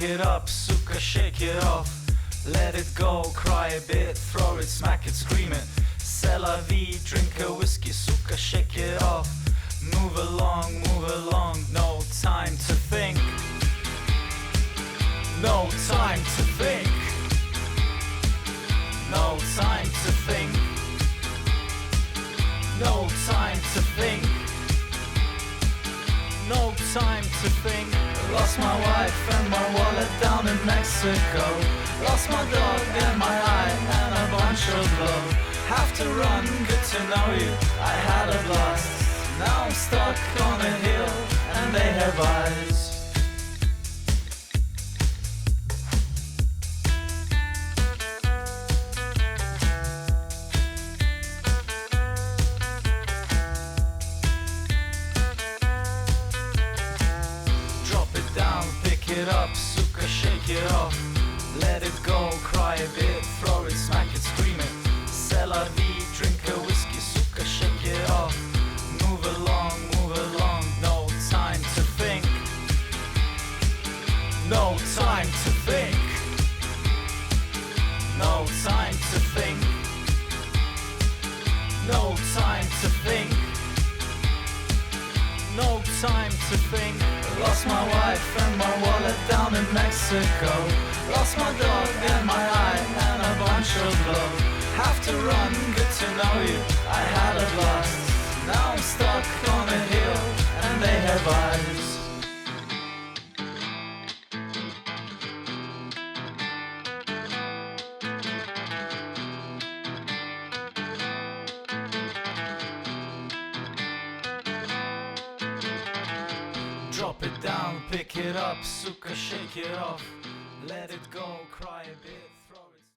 it up, suka, shake it off. Let it go, cry a bit, throw it, smack it, scream it. C'est la vie, drink a whiskey, suka, shake it off. Move along, no time to think. No time to think. No time to think. No time to think. No time to think. Lost my wife and my wallet down in Mexico. Lost my dog and my eye and a bunch of love. Have to run, good to know you, I had a blast. Now I'm stuck on a hill and they have eyes. Pick it up, suka, shake it off. Let it go, cry a bit, throw it, smack it, scream it. C'est la vie, drink a whiskey, suka, shake it off. Move along, no time to think. No time to think. No time to think. No time to think. No time to think. Lost my wife and my wallet down in Mexico. Lost my dog and my eye and a bunch of love. Have to run, good to know you, I had a blast. Now I'm stuck on a hill and they have eyes. Drop it down, pick it up, suka, shake it off. Let it go, cry a bit.